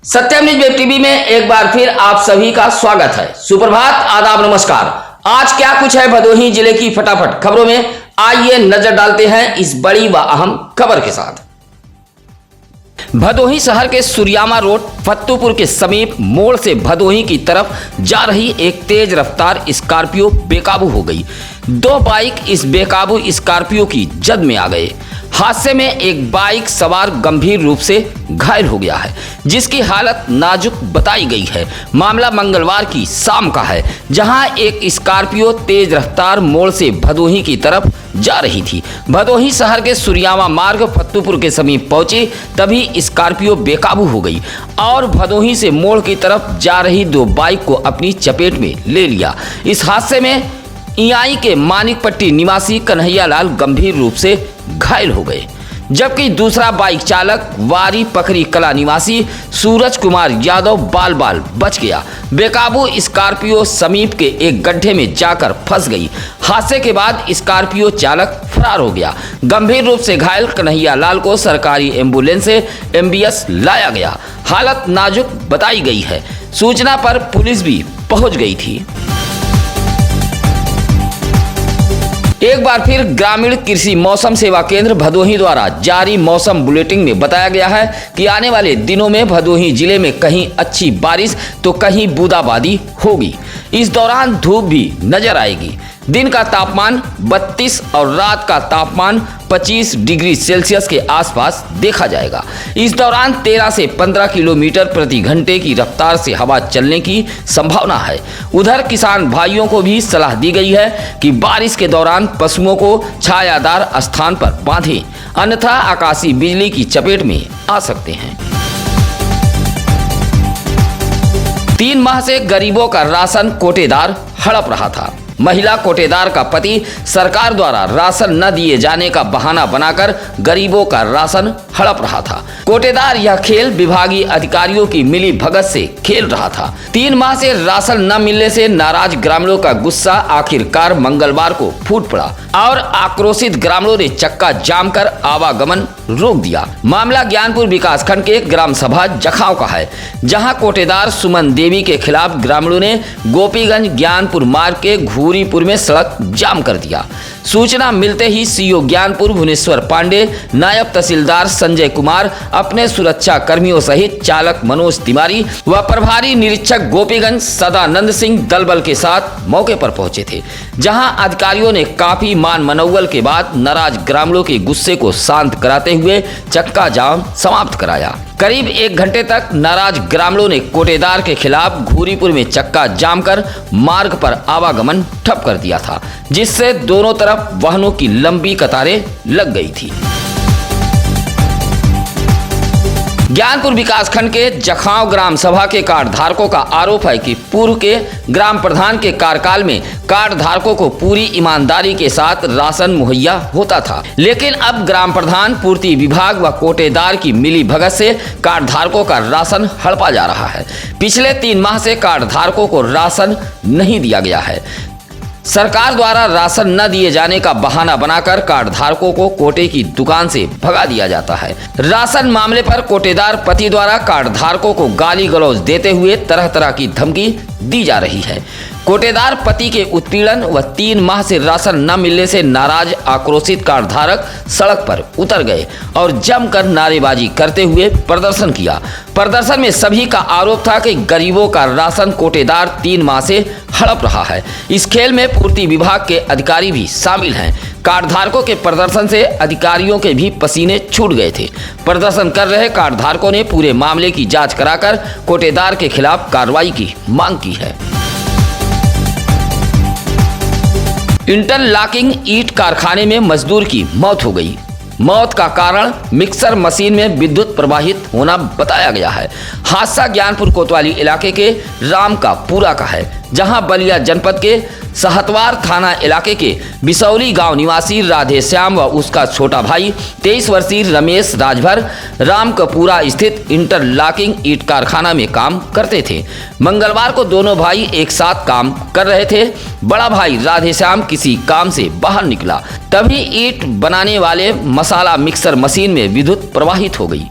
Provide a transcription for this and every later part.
सत्यम news web TV में एक बार फिर आप सभी का स्वागत है। सुप्रभात, आदाब, नमस्कार। आज क्या कुछ है भदोही जिले की फटाफट खबरों में, आइए नजर डालते हैं इस बड़ी व अहम खबर के साथ। भदोही शहर के सुरियामा रोड फत्तूपुर के समीप मोड़ से भदोही की तरफ जा रही एक तेज रफ्तार स्कॉर्पियो बेकाबू हो गई। दो बाइक इस बेकाबू स्कॉर्पियो की जद में आ गए। हादसे में एक बाइक सवार गंभीर रूप से घायल हो गया है, जिसकी हालत नाजुक बताई गई है। मामला मंगलवार की शाम का है, जहां एक स्कॉर्पियो तेज रफ्तार मोड़ से भदोही की तरफ जा रही थी। भदोही शहर के सुरियामा मार्ग फत्तूपुर के समीप पहुंची तभी स्कॉर्पियो बेकाबू हो गई और भदोही से मोड़ की तरफ जा रही दो बाइक को अपनी चपेट में ले लिया। इस हादसे में इयाई के मानिकपट्टी निवासी कन्हैया लाल गंभीर रूप से घायल हो गए, जबकि दूसरा बाइक चालक वारी पखरी कला निवासी सूरज कुमार यादव बाल बाल बच गया। बेकाबू स्कॉर्पियो समीप के एक गड्ढे में जाकर फंस गई। हादसे के बाद स्कॉर्पियो चालक फरार हो गया। गंभीर रूप से घायल कन्हैया लाल को सरकारी एम्बुलेंस से एमबीएस लाया गया। हालत नाजुक बताई गई है। सूचना पर पुलिस भी पहुंच गई थी। एक बार फिर ग्रामीण कृषि मौसम सेवा केंद्र भदोही द्वारा जारी मौसम बुलेटिन में बताया गया है कि आने वाले दिनों में भदोही जिले में कहीं अच्छी बारिश तो कहीं बूंदाबांदी होगी। इस दौरान धूप भी नजर आएगी। दिन का तापमान 32 और रात का तापमान 25 डिग्री सेल्सियस के आसपास देखा जाएगा। इस दौरान 13 से 15 किलोमीटर प्रति घंटे की रफ्तार से हवा चलने की संभावना है। उधर किसान भाइयों को भी सलाह दी गई है कि बारिश के दौरान पशुओं को छायादार स्थान पर बांधें, अन्यथा आकाशीय बिजली की चपेट में आ सकते हैं। 3 माह से गरीबों का राशन कोटेदार हड़प रहा था। महिला कोटेदार का पति सरकार द्वारा राशन न दिए जाने का बहाना बनाकर गरीबों का राशन हड़प रहा था। कोटेदार यह खेल विभागीय अधिकारियों की मिली भगत से खेल रहा था। 3 माह से राशन न मिलने से नाराज ग्रामीणों का गुस्सा आखिरकार मंगलवार को फूट पड़ा और आक्रोशित ग्रामीणों ने चक्का जाम कर आवागमन रोक दिया। मामला ज्ञानपुर विकासखंड के ग्राम सभा जखाव का है, जहां कोटेदार सुमन देवी के खिलाफ ग्रामीणों ने गोपीगंज ज्ञानपुर मार्ग के घूरीपुर में सड़क जाम कर दिया। सूचना मिलते ही सीओ ज्ञानपुर भुवनेश्वर पांडे, नायब तहसीलदार संजय कुमार अपने सुरक्षा कर्मियों सहित चालक मनोज तिवारी व प्रभारी निरीक्षक गोपीगंज सदानंद सिंह दलबल के साथ मौके पर पहुंचे थे, जहां अधिकारियों ने काफी मान मनौवल के बाद नाराज ग्रामीणों के गुस्से को शांत कराते हुए चक्का जाम समाप्त कराया। करीब 1 घंटे तक नाराज ग्रामीणों ने कोटेदार के खिलाफ घूरीपुर में चक्का जाम कर मार्ग पर आवागमन ठप कर दिया था, जिससे दोनों तरफ वाहनों की लंबी कतारें लग गई थी। ज्ञानपुर विकासखंड के जखाव ग्राम सभा के कार्ड धारकों का आरोप है कि पूर्व के ग्राम प्रधान के कार्यकाल में कार्ड धारकों को पूरी ईमानदारी के साथ राशन मुहैया होता था, लेकिन अब ग्राम प्रधान, पूर्ति विभाग व कोटेदार की मिली भगत से कार्ड धारकों का राशन हड़पा जा रहा है। पिछले 3 माह से कार्ड धारकों को राशन नहीं दिया गया है। सरकार द्वारा राशन न दिए जाने का बहाना बनाकर कार्ड धारकों को कोटे की दुकान से भगा दिया जाता है। राशन मामले पर कोटेदार पति द्वारा कार्ड धारकों को गाली गलौज देते हुए तरह तरह की धमकी दी जा रही है। कोटेदार पति के उत्पीड़न व 3 माह से राशन न मिलने से नाराज आक्रोशित कार्ड धारक सड़क पर उतर गए और जमकर नारेबाजी करते हुए प्रदर्शन किया। प्रदर्शन में सभी का आरोप था कि गरीबों का राशन कोटेदार 3 माह से हड़प रहा है। इस खेल में पूर्ति विभाग के अधिकारी भी शामिल हैं। कार्ड धारकों के प्रदर्शन से अधिकारियों के भी पसीने छूट गए थे। प्रदर्शन कर रहे कार्ड धारकों ने पूरे मामले की जांच कराकर कोटेदार के खिलाफ कार्रवाई की मांग की है। इंटरलॉकिंग ईंट कारखाने में मजदूर की मौत हो गई। मौत का कारण मिक्सर मशीन में विद्युत प्रवाहित होना बताया गया है। हादसा ज्ञानपुर कोतवाली इलाके के रामकापुरा का है, जहां बलिया जनपद के सहतवार थाना इलाके के बिसौली गांव निवासी राधेश्याम व उसका छोटा भाई 23 वर्षीय रमेश राजभर रामकपुरा स्थित इंटरलॉकिंग ईंट कारखाना में काम करते थे। मंगलवार को दोनों भाई एक साथ काम कर रहे थे। बड़ा भाई राधेश्याम किसी काम से बाहर निकला, तभी ईंट बनाने वाले मसाला मिक्सर मशीन में विद्युत प्रवाहित हो गई,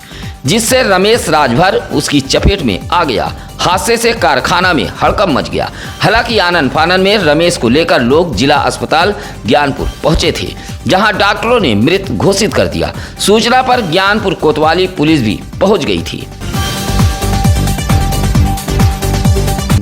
जिससे रमेश राजभर उसकी चपेट में आ गया। हादसे से कारखाना में हड़कंप मच गया। हालांकि आनन फानन में रमेश को लेकर लोग जिला अस्पताल ज्ञानपुर पहुंचे थे, जहां डॉक्टरों ने मृत घोषित कर दिया। सूचना पर ज्ञानपुर कोतवाली पुलिस भी पहुंच गई थी।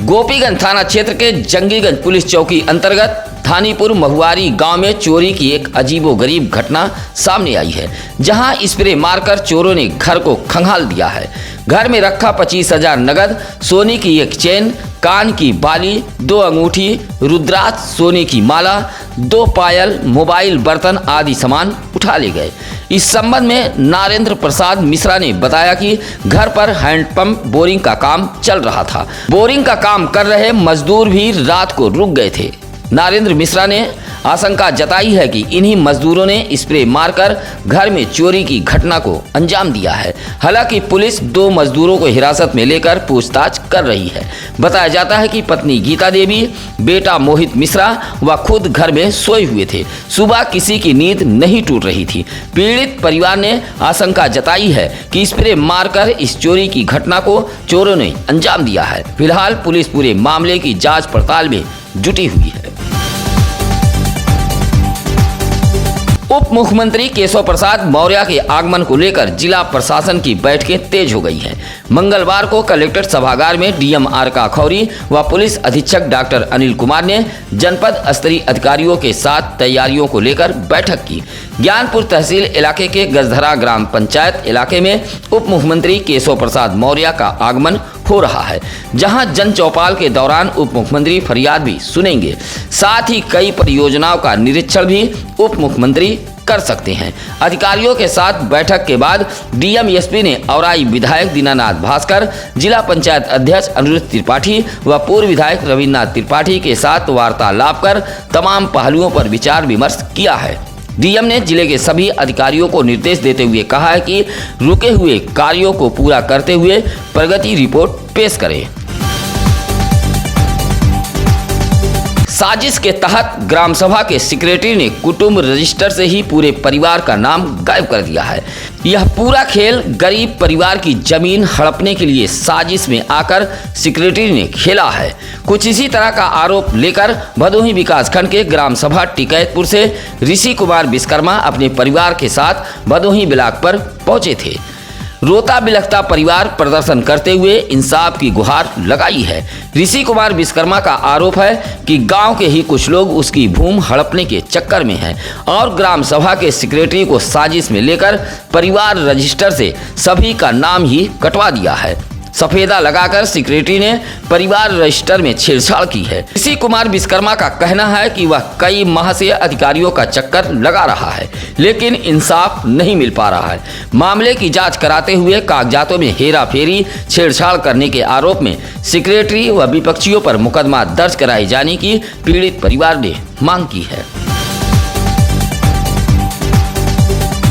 गोपीगंज थाना क्षेत्र के जंगीगंज पुलिस चौकी अंतर्गत थानीपुर महुआरी गांव में चोरी की एक अजीबोगरीब घटना सामने आई है, जहां स्प्रे मारकर चोरों ने घर को खंगाल दिया है। घर में रखा 25,000 नगद, सोने की एक चेन, कान की बाली, 2 अंगूठी, रुद्राक्ष, सोने की माला, 2 पायल, मोबाइल, बर्तन आदि सामान उठा ले गए। इस संबंध में नरेंद्र प्रसाद मिश्रा ने बताया कि घर पर हैंडपंप बोरिंग का काम चल रहा था। बोरिंग का काम कर रहे मजदूर भी रात को रुक गए थे। नरेंद्र मिश्रा ने आशंका जताई है कि इन्हीं मजदूरों ने स्प्रे मारकर घर में चोरी की घटना को अंजाम दिया है। हालांकि पुलिस 2 मजदूरों को हिरासत में लेकर पूछताछ कर रही है। बताया जाता है कि पत्नी गीता देवी, बेटा मोहित मिश्रा व खुद घर में सोए हुए थे। सुबह किसी की नींद नहीं टूट रही थी। पीड़ित परिवार ने आशंका जताई है कि स्प्रे मारकर इस चोरी की घटना को चोरों ने अंजाम दिया है। फिलहाल पुलिस पूरे मामले की जांच पड़ताल में जुटी हुई है। उप मुख्यमंत्री केशव प्रसाद मौर्य के आगमन को लेकर जिला प्रशासन की बैठकें तेज हो गई हैं। मंगलवार को कलेक्ट्रेट सभागार में डीएम आर काखौरी व पुलिस अधीक्षक डॉक्टर अनिल कुमार ने जनपद स्तरीय अधिकारियों के साथ तैयारियों को लेकर बैठक की। ज्ञानपुर तहसील इलाके के गजधरा ग्राम पंचायत इलाके में उप मुख्यमंत्री केशव प्रसाद मौर्य का आगमन हो रहा है, जहां जन चौपाल के दौरान उप मुख्यमंत्री फरियाद भी सुनेंगे। साथ ही कई परियोजनाओं का निरीक्षण भी उप मुख्यमंत्री कर सकते हैं। अधिकारियों के साथ बैठक के बाद डीएम एसपी ने औराई विधायक दीनानाथ भास्कर, जिला पंचायत अध्यक्ष अनिरुद्ध त्रिपाठी व पूर्व विधायक रविन्द्रनाथ त्रिपाठी के साथ वार्तालाप कर तमाम पहलुओं पर विचार विमर्श किया है। डीएम ने जिले के सभी अधिकारियों को निर्देश देते हुए कहा है कि रुके हुए कार्यों को पूरा करते हुए प्रगति रिपोर्ट पेश करें। साजिश के तहत ग्राम सभा के सेक्रेटरी ने कुटुंब रजिस्टर से ही पूरे परिवार का नाम गायब कर दिया है। यह पूरा खेल गरीब परिवार की जमीन हड़पने के लिए साजिश में आकर सेक्रेटरी ने खेला है। कुछ इसी तरह का आरोप लेकर भदोही विकासखंड के ग्राम सभा टिकैतपुर से ऋषि कुमार विश्वकर्मा अपने परिवार के साथ भदोही ब्लॉक पर पहुंचे थे। रोता बिलखता परिवार प्रदर्शन करते हुए इंसाफ की गुहार लगाई है। ऋषि कुमार विश्वकर्मा का आरोप है कि गांव के ही कुछ लोग उसकी भूमि हड़पने के चक्कर में हैं और ग्राम सभा के सेक्रेटरी को साजिश में लेकर परिवार रजिस्टर से सभी का नाम ही कटवा दिया है। सफेदा लगाकर सेक्रेटरी ने परिवार रजिस्टर में छेड़छाड़ की है। ऋषि कुमार विश्वकर्मा का कहना है कि वह कई माह से अधिकारियों का चक्कर लगा रहा है, लेकिन इंसाफ नहीं मिल पा रहा है। मामले की जांच कराते हुए कागजातों में हेरा फेरी, छेड़छाड़ करने के आरोप में सेक्रेटरी व विपक्षियों पर मुकदमा दर्ज कराए जाने की पीड़ित परिवार ने मांग की है।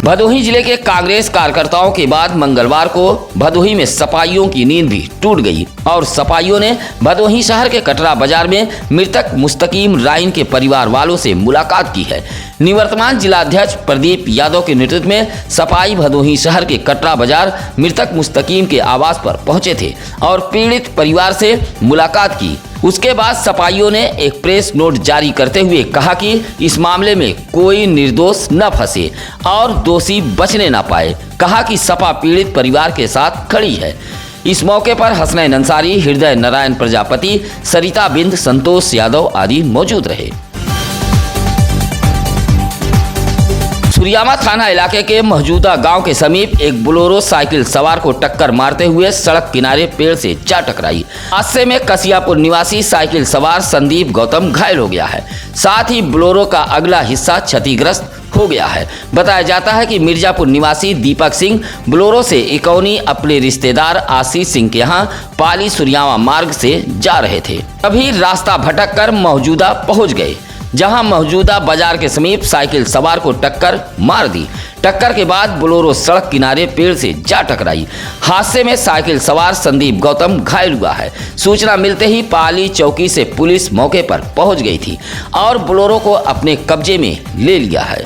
भदोही जिले के कांग्रेस कार्यकर्ताओं के बाद मंगलवार को भदोही में सपाइयों की नींद भी टूट गई और सपाइयों ने भदोही शहर के कटरा बाजार में मृतक मुस्तकीम राइन के परिवार वालों से मुलाकात की है। निवर्तमान जिलाध्यक्ष प्रदीप यादव के नेतृत्व में सपाई भदोही शहर के कटरा बाजार मृतक मुस्तकीम के आवास पर पहुंचे थे और पीड़ित परिवार से मुलाकात की। उसके बाद सपाइयों ने एक प्रेस नोट जारी करते हुए कहा कि इस मामले में कोई निर्दोष न फंसे और दोषी बचने न पाए। कहा कि सपा पीड़ित परिवार के साथ खड़ी है। इस मौके पर हसनैन अंसारी, हृदय नारायण प्रजापति, सरिता बिंद, संतोष यादव आदि मौजूद रहे। सुरियामा थाना इलाके के मौजूदा गांव के समीप एक बोलेरो साइकिल सवार को टक्कर मारते हुए सड़क किनारे पेड़ से जा टकराई। हादसे में कसियापुर निवासी साइकिल सवार संदीप गौतम घायल हो गया है। साथ ही बोलेरो का अगला हिस्सा क्षतिग्रस्त हो गया है। बताया जाता है कि मिर्जापुर निवासी दीपक सिंह बोलेरो से इकौनी अपने रिश्तेदार आशीष सिंह के यहाँ पाली सुरियामा मार्ग से जा रहे थे। तभी रास्ता भटक कर मौजूदा पहुँच गए, जहां मौजूदा बाजार के समीप साइकिल सवार को टक्कर मार दी। टक्कर के बाद बोलेरो सड़क किनारे पेड़ से जा टकराई। हादसे में साइकिल सवार संदीप गौतम घायल हुआ है। सूचना मिलते ही पाली चौकी से पुलिस मौके पर पहुंच गई थी और बोलेरो को अपने कब्जे में ले लिया है।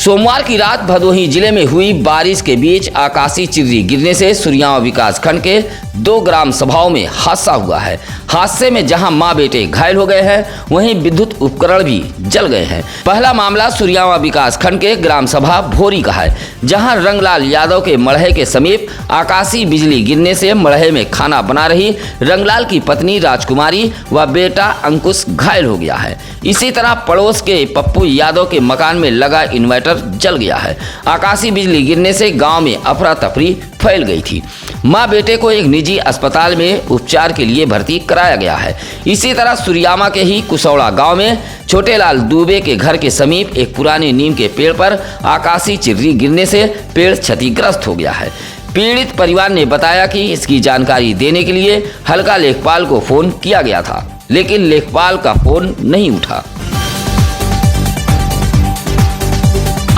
सोमवार की रात भदोही जिले में हुई बारिश के बीच आकाशीय चिर्री गिरने से सुरियावा विकास खंड के 2 ग्राम सभाओं में हादसा हुआ है। हादसे में जहां मां बेटे घायल हो गए हैं, वहीं विद्युत उपकरण भी जल गए हैं। पहला मामला सुरियावा विकास खंड के ग्राम सभा भोरी का है, जहां रंगलाल यादव के मड़हे के समीप आकाशीय बिजली गिरने से मड़हे में खाना बना रही रंगलाल की पत्नी राजकुमारी व बेटा अंकुश घायल हो गया है। इसी तरह पड़ोस के पप्पू यादव के मकान में लगा इन्वर्टर जल गया है। आकाशीय बिजली गिरने से गांव में अफरा तफरी फैल गई थी। मां बेटे को एक निजी अस्पताल में उपचार के लिए भर्ती कराया गया है। इसी तरह सुरियामा के ही कुसौड़ा गांव में छोटेलाल दुबे के घर के समीप एक पुराने नीम के पेड़ पर आकाशीय चिर्री गिरने से पेड़ क्षतिग्रस्त हो गया है। पीड़ित परिवार ने बताया कि इसकी जानकारी देने के लिए हल्का लेखपाल को फोन किया गया था, लेकिन लेखपाल का फोन नहीं उठा।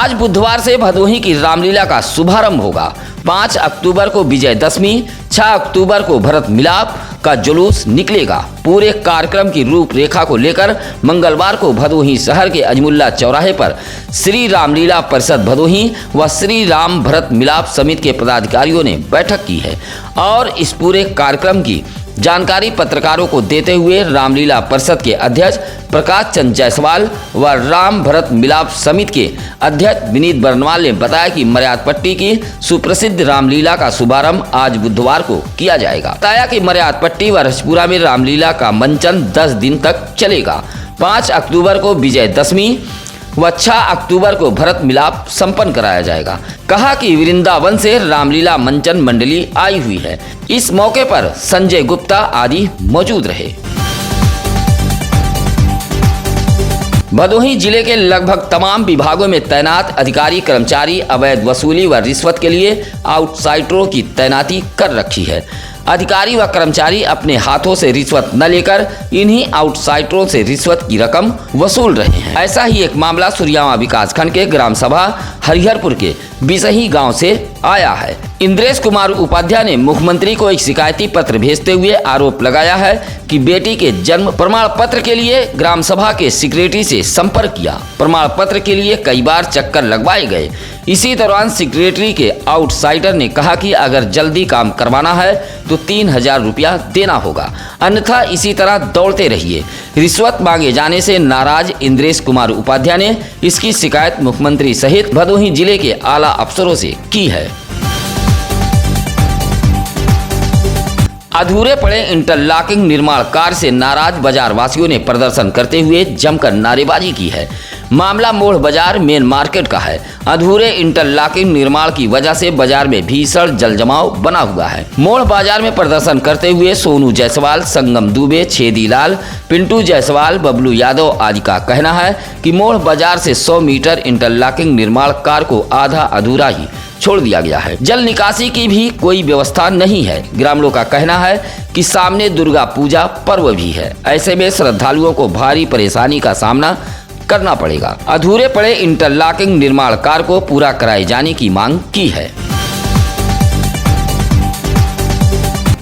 आज बुधवार से भदोही की रामलीला का शुभारंभ होगा। 5 अक्टूबर को विजयदशमी, 6 अक्टूबर को भरत मिलाप का जुलूस निकलेगा। पूरे कार्यक्रम की रूपरेखा को लेकर मंगलवार को भदोही शहर के अजमुल्ला चौराहे पर श्री रामलीला परिषद भदोही व श्री राम भरत मिलाप समिति के पदाधिकारियों ने बैठक की है और इस पूरे कार्यक्रम की जानकारी पत्रकारों को देते हुए रामलीला परिषद के अध्यक्ष प्रकाश चंद जायसवाल व राम भरत मिलाप समिति के अध्यक्ष विनीत बर्नवाल ने बताया कि मर्याद पट्टी की सुप्रसिद्ध रामलीला का शुभारंभ आज बुधवार को किया जाएगा। बताया कि मर्याद पट्टी व रजपुरा में रामलीला का मंचन 10 दिन तक चलेगा। 5 अक्टूबर को विजयदशमी व 6 अक्टूबर को भरत मिलाप संपन्न कराया जाएगा। कहा कि वृंदावन से रामलीला मंचन मंडली आई हुई है। इस मौके पर संजय गुप्ता आदि मौजूद रहे। भदोही जिले के लगभग तमाम विभागों में तैनात अधिकारी कर्मचारी अवैध वसूली व रिश्वत के लिए आउटसाइडरों की तैनाती कर रखी है। अधिकारी व कर्मचारी अपने हाथों से रिश्वत न लेकर इन्हीं आउटसाइडरों से रिश्वत की रकम वसूल रहे हैं। ऐसा ही एक मामला सुरियावा विकास खंड के ग्राम सभा हरिहरपुर के बिसही गांव से आया है। इंद्रेश कुमार उपाध्याय ने मुख्यमंत्री को एक शिकायती पत्र भेजते हुए आरोप लगाया है कि बेटी के जन्म प्रमाण पत्र के लिए ग्राम सभा के सेक्रेटरी से संपर्क किया। प्रमाण पत्र के लिए कई बार चक्कर लगवाए गए। इसी दौरान सेक्रेटरी के आउटसाइडर ने कहा कि अगर जल्दी काम करवाना है तो 3000 रुपया देना होगा, अन्यथा इसी तरह दौड़ते रहिए। रिश्वत मांगे जाने से नाराज इंद्रेश कुमार उपाध्याय ने इसकी शिकायत मुख्यमंत्री सहित भदोही जिले के आला अफसरों से की है। अधूरे पड़े इंटरलॉकिंग निर्माण कार्य से नाराज बाजार वासियों ने प्रदर्शन करते हुए जमकर नारेबाजी की है। मामला मोड़ बाजार मेन मार्केट का है। अधूरे इंटरलॉकिंग निर्माण की वजह से बाजार में भीषण जलजमाव बना हुआ है। मोड़ बाजार में प्रदर्शन करते हुए सोनू जायसवाल, संगम दुबे, छेदी लाल, पिंटू जायसवाल, बबलू यादव आदि का कहना है कि मोड़ बाजार से 100 मीटर इंटरलॉकिंग निर्माण कार्य को आधा अधूरा ही छोड़ दिया गया है। जल निकासी की भी कोई व्यवस्था नहीं है। ग्रामीणों का कहना है कि सामने दुर्गा पूजा पर्व भी है, ऐसे में श्रद्धालुओं को भारी परेशानी का सामना करना पड़ेगा। अधूरे पड़े इंटरलॉकिंग निर्माण कार्य को पूरा कराए जाने की मांग की है।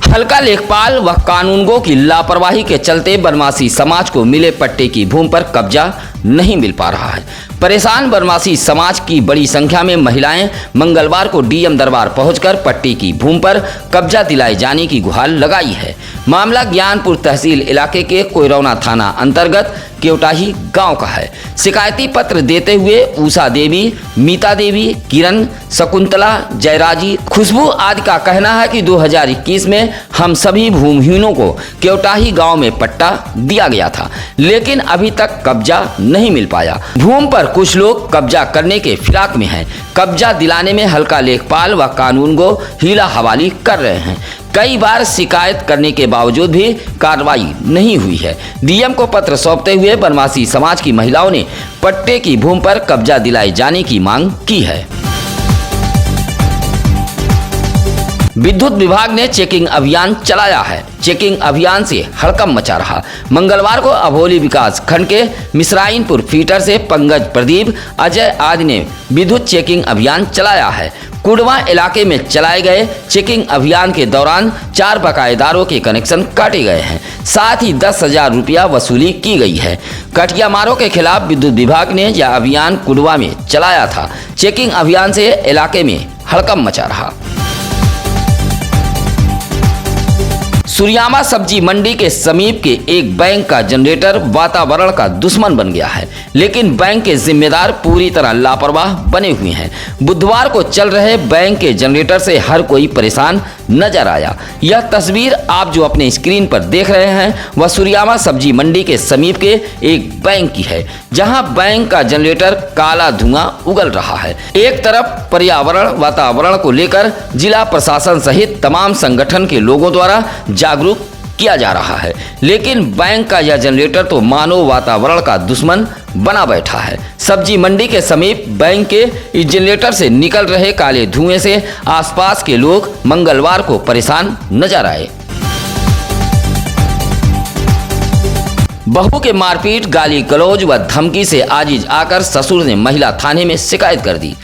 हल्का लेखपाल व कानूनगों की लापरवाही के चलते बनवासी समाज को मिले पट्टे की भूमि पर कब्जा नहीं मिल पा रहा है। परेशान बनवासी समाज की बड़ी संख्या में महिलाएं मंगलवार को डीएम दरबार पहुंचकर पट्टे की भूमि पर कब्जा दिलाए जाने की गुहार लगाई है। मामला ज्ञानपुर तहसील इलाके के कोयरौना थाना अंतर्गत केवटाही गांव का है। शिकायती पत्र देते हुए उषा देवी, मीता देवी, किरण, शकुंतला, जयराजी, खुशबू आदि का कहना है कि 2021 में हम सभी भूमिहीनों को केवटाही गांव में पट्टा दिया गया था, लेकिन अभी तक कब्जा नहीं मिल पाया। भूमि पर कुछ लोग कब्जा करने के फिराक में हैं। कब्जा दिलाने में हल्का लेखपाल व कानूनगो हीला हवाली कर रहे हैं। कई बार शिकायत करने के बावजूद भी कार्रवाई नहीं हुई है। डीएम को पत्र सौंपते हुए बनवासी समाज की महिलाओं ने पट्टे की भूमि पर कब्जा दिलाए जाने की मांग की है। विद्युत विभाग ने चेकिंग अभियान चलाया है। चेकिंग अभियान से हड़कंप मचा रहा। मंगलवार को अभोली विकास खंड के मिसराइनपुर फीटर से पंकज, प्रदीप, अजय आदि ने विद्युत चेकिंग अभियान चलाया है। कुड़वा इलाके में चलाए गए चेकिंग अभियान के दौरान 4 बकायेदारों के कनेक्शन काटे गए हैं। साथ ही 10,000 रुपया वसूली की गई है। कटियामारों के खिलाफ विद्युत विभाग ने यह अभियान कुड़वा में चलाया था। चेकिंग अभियान से इलाके में हड़कंप मचा रहा। सूर्यामा सब्जी मंडी के समीप के एक बैंक का जनरेटर वातावरण का दुश्मन बन गया है, लेकिन बैंक के जिम्मेदार पूरी तरह लापरवाह बने हुए हैं। बुधवार को चल रहे बैंक के जनरेटर से हर कोई परेशान नजर आया। यह तस्वीर आप जो अपने स्क्रीन पर देख रहे हैं वह सूर्यामा सब्जी मंडी के समीप के एक बैंक की है, जहां बैंक का जनरेटर काला धुआं उगल रहा है। एक तरफ पर्यावरण वातावरण को लेकर जिला प्रशासन सहित तमाम संगठन के लोगों द्वारा जागरूक किया जा रहा है, लेकिन बैंक का यह जनरेटर तो मानव वातावरण का दुश्मन बना बैठा है। सब्जी मंडी के समीप बैंक के इस जनरेटर से निकल रहे काले धुएं से आसपास के लोग मंगलवार को परेशान नजर आए। बहू के मारपीट, गाली गलौज व धमकी से आजिज आकर ससुर ने महिला थाने में शिकायत कर दी,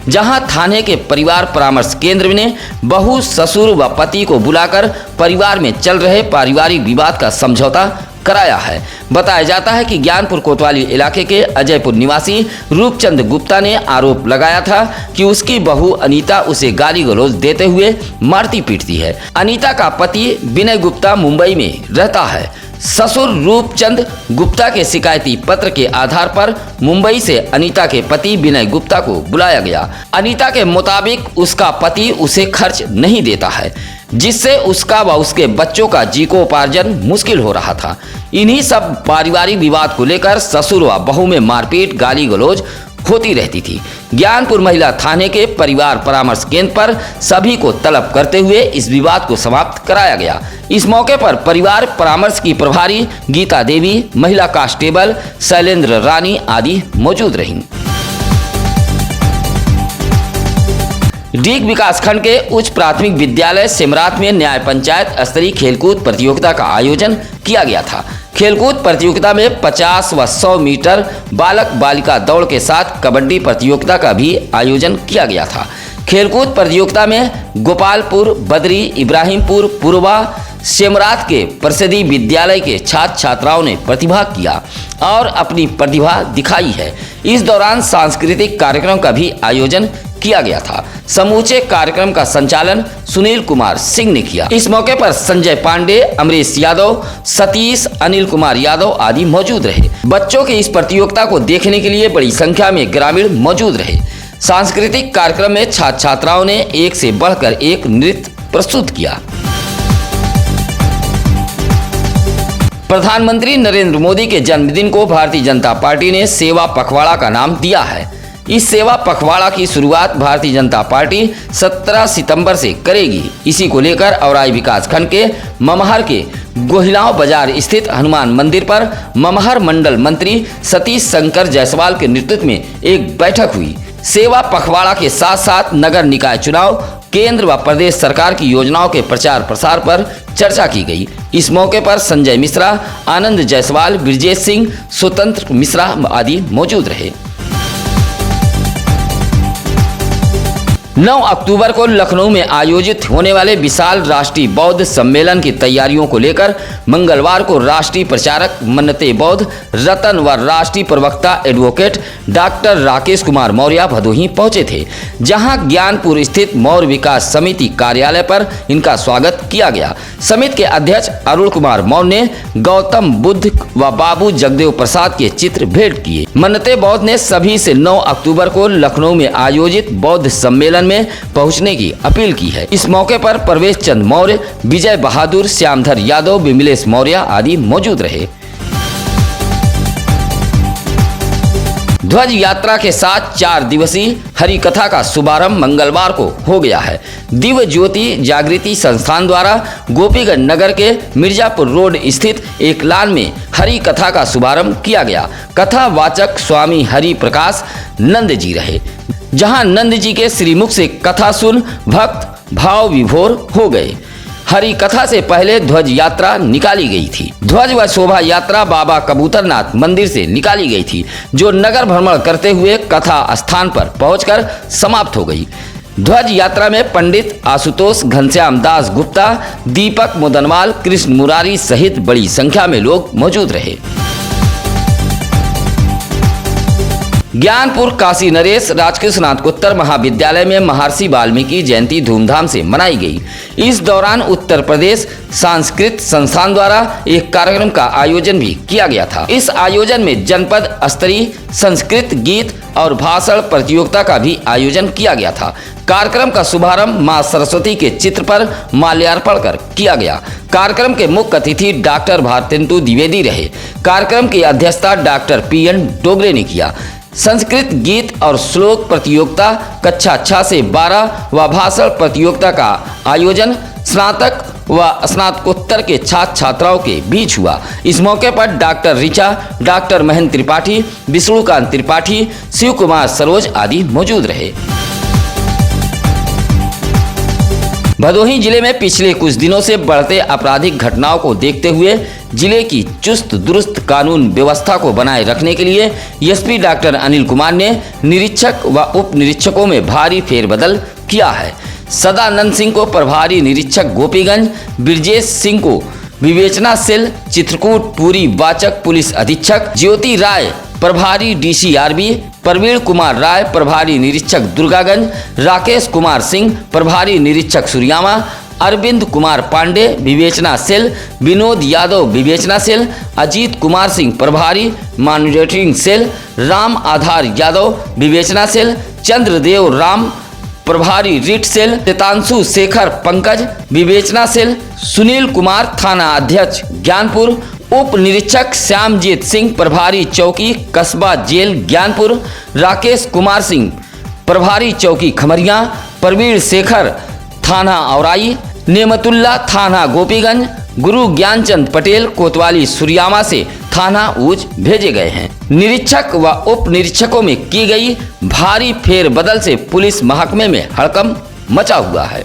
जहां थाने के परिवार परामर्श केंद्र ने बहू, ससुर व पति को बुलाकर परिवार में चल रहे पारिवारिक विवाद का समझौता कराया है। बताया जाता है कि ज्ञानपुर कोतवाली इलाके के अजयपुर निवासी रूपचंद गुप्ता ने आरोप लगाया था कि उसकी बहू अनीता उसे गाली गलौज देते हुए मारती पीटती है। अनीता का पति विनय गुप्ता मुंबई में रहता है। ससुर रूपचंद गुप्ता के शिकायती पत्र के आधार पर मुंबई से अनीता के पति विनय गुप्ता को बुलाया गया। अनीता के मुताबिक उसका पति उसे खर्च नहीं देता है, जिससे उसका व उसके बच्चों का जीविकोपार्जन मुश्किल हो रहा था। इन्हीं सब पारिवारिक विवाद को लेकर ससुर व बहू में मारपीट, गाली गलौज होती रहती थी। ज्ञानपुर महिला थाने के परिवार परामर्श केंद्र पर सभी को तलब करते हुए इस विवाद को समाप्त कराया गया। इस मौके पर परिवार परामर्श की प्रभारी गीता देवी, महिला कांस्टेबल शैलेंद्र रानी आदि मौजूद रहीं। डीग विकासखंड के उच्च प्राथमिक विद्यालय सिमरात में न्याय पंचायत स्तरीय खेलकूद प्रतियोगिता का आयोजन किया गया था। खेलकूद प्रतियोगिता में 50 व 100 मीटर बालक बालिका दौड़ के साथ कबड्डी प्रतियोगिता का भी आयोजन किया गया था। खेलकूद प्रतियोगिता में गोपालपुर, बदरी, इब्राहिमपुर, पूर्वा, सिमरात के परिषदीय विद्यालय के छात्र छात्राओं ने प्रतिभाग किया और अपनी प्रतिभा दिखाई है। इस दौरान सांस्कृतिक कार्यक्रम का भी आयोजन किया गया था। समूचे कार्यक्रम का संचालन सुनील कुमार सिंह ने किया। इस मौके पर संजय पांडे, अमरीश यादव, सतीश, अनिल कुमार यादव आदि मौजूद रहे। बच्चों के इस प्रतियोगिता को देखने के लिए बड़ी संख्या में ग्रामीण मौजूद रहे। सांस्कृतिक कार्यक्रम में छात्र छात्राओं ने एक से बढ़कर एक नृत्य प्रस्तुत किया। प्रधानमंत्री नरेंद्र मोदी के जन्मदिन को भारतीय जनता पार्टी ने सेवा पखवाड़ा का नाम दिया है। इस सेवा पखवाड़ा की शुरुआत भारतीय जनता पार्टी 17 सितंबर से करेगी। इसी को लेकर औराई विकासखंड के ममहर के गोहिलाव बाजार स्थित हनुमान मंदिर पर ममहर मंडल मंत्री सतीश शंकर जायसवाल के नेतृत्व में एक बैठक हुई। सेवा पखवाड़ा के साथ साथ नगर निकाय चुनाव, केंद्र व प्रदेश सरकार की योजनाओं के प्रचार प्रसार पर चर्चा की गई। इस मौके पर संजय मिश्रा, आनंद जायसवाल, ब्रजेश सिंह, स्वतंत्र मिश्रा आदि मौजूद रहे। 9 अक्टूबर को लखनऊ में आयोजित होने वाले विशाल राष्ट्रीय बौद्ध सम्मेलन की तैयारियों को लेकर मंगलवार को राष्ट्रीय प्रचारक मन्नते बौद्ध रतन व राष्ट्रीय प्रवक्ता एडवोकेट डॉक्टर राकेश कुमार मौर्य भदोही पहुंचे थे, जहां ज्ञानपुर स्थित मौर्य विकास समिति कार्यालय पर इनका स्वागत किया गया। समिति के अध्यक्ष अरुण कुमार मौर्य ने गौतम बुद्ध व बाबू जगदेव प्रसाद के चित्र भेंट किए। मन्नते बौद्ध ने सभी से 9 अक्टूबर को लखनऊ में आयोजित बौद्ध सम्मेलन में पहुंचने की अपील की है। इस मौके पर प्रवेश चंद मौर्य, विजय बहादुर, श्यामधर यादव, विमलेश मौर्य आदि मौजूद रहे। ध्वज यात्रा के साथ 4 दिवसीय हरि कथा का शुभारंभ मंगलवार को हो गया है। दिव्य ज्योति जागृति संस्थान द्वारा गोपीगंज नगर के मिर्जापुर रोड स्थित एक लान में हरि कथा का शुभारंभ किया गया। कथा वाचक स्वामी हरि प्रकाश नंद जी रहे, जहां नंद जी के श्रीमुख से कथा सुन भक्त भाव विभोर हो गए। हरि कथा से पहले ध्वज यात्रा निकाली गई थी। ध्वज व शोभा यात्रा बाबा कबूतरनाथ मंदिर से निकाली गई थी, जो नगर भ्रमण करते हुए कथा स्थान पर पहुंचकर समाप्त हो गई। ध्वज यात्रा में पंडित आशुतोष घनश्याम दास गुप्ता, दीपक मुदनवाल, कृष्ण मुरारी सहित बड़ी संख्या में लोग मौजूद रहे। ज्ञानपुर काशी नरेश राजकीय स्नातकोत्तर महाविद्यालय में महर्षि वाल्मीकि जयंती धूमधाम से मनाई गई। इस दौरान उत्तर प्रदेश सांस्कृतिक संस्थान द्वारा एक कार्यक्रम का आयोजन भी किया गया था। इस आयोजन में जनपद स्तरीय संस्कृत गीत और भाषण प्रतियोगिता का भी आयोजन किया गया था। कार्यक्रम का शुभारंभ मां सरस्वती के चित्र पर माल्यार्पण कर किया गया। कार्यक्रम के मुख्य अतिथि डॉक्टर भारतेंदु द्विवेदी रहे। कार्यक्रम की अध्यक्षता डॉक्टर PN डोगरे ने किया। संस्कृत गीत और श्लोक प्रतियोगिता कक्षा 6 से 12 व भाषण प्रतियोगिता का आयोजन स्नातक व स्नातकोत्तर के छात्र छात्राओं के बीच हुआ। इस मौके पर डॉक्टर ऋचा, डॉक्टर महेंद्र त्रिपाठी, विष्णुकांत त्रिपाठी, शिव कुमार सरोज आदि मौजूद रहे। भदोही जिले में पिछले कुछ दिनों से बढ़ते आपराधिक घटनाओं को देखते हुए जिले की चुस्त दुरुस्त कानून व्यवस्था को बनाए रखने के लिए एसपी डॉक्टर अनिल कुमार ने निरीक्षक व उप निरीक्षकों में भारी फेरबदल किया है। सदानंद सिंह को प्रभारी निरीक्षक गोपीगंज, ब्रजेश सिंह को विवेचना सेल चित्रकूट पूरी वाचक पुलिस अधीक्षक, ज्योति राय प्रभारी DCRB, प्रवीण कुमार राय प्रभारी निरीक्षक दुर्गागंज, राकेश कुमार सिंह प्रभारी निरीक्षक सूर्यामा, अरविंद कुमार पांडे विवेचना सेल, विनोद यादव विवेचना सेल, अजीत कुमार सिंह प्रभारी मॉनिटरिंग सेल, राम आधार यादव विवेचना सेल, चंद्रदेव राम प्रभारी रिट सेल, तेतांशु शेखर पंकज विवेचना सेल, सुनील कुमार थाना अध्यक्ष ज्ञानपुर, उप निरीक्षक श्यामजीत सिंह प्रभारी चौकी कस्बा जेल ज्ञानपुर, राकेश कुमार सिंह प्रभारी चौकी खमरिया, प्रवीण शेखर थाना औराई, नेमतुल्ला थाना गोपीगंज, गुरु ज्ञानचंद पटेल कोतवाली सुरियामा से थाना ऊज भेजे गए हैं। निरीक्षक व उप निरीक्षकों में की गई भारी फेरबदल से पुलिस महकमे में हड़कंप मचा हुआ है।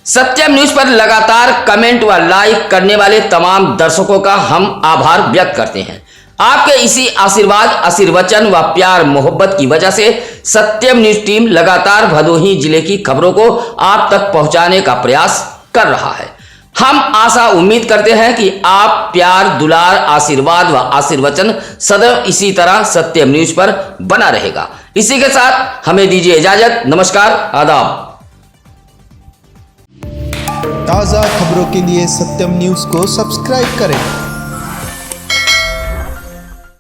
सत्यम न्यूज पर लगातार कमेंट व लाइक करने वाले तमाम दर्शकों का हम आभार व्यक्त करते हैं। आपके इसी आशीर्वाद, आशीर्वचन व प्यार मोहब्बत की वजह से सत्यम न्यूज टीम लगातार भदोही जिले की खबरों को आप तक पहुंचाने का प्रयास कर रहा है। हम आशा उम्मीद करते हैं कि आप प्यार, दुलार, आशीर्वाद व आशीर्वचन सदैव इसी तरह सत्यम न्यूज पर बना रहेगा। इसी के साथ हमें दीजिए इजाजत। नमस्कार, आदाब। ताज़ा खबरों के लिए सत्यम न्यूज़ को सब्सक्राइब करें।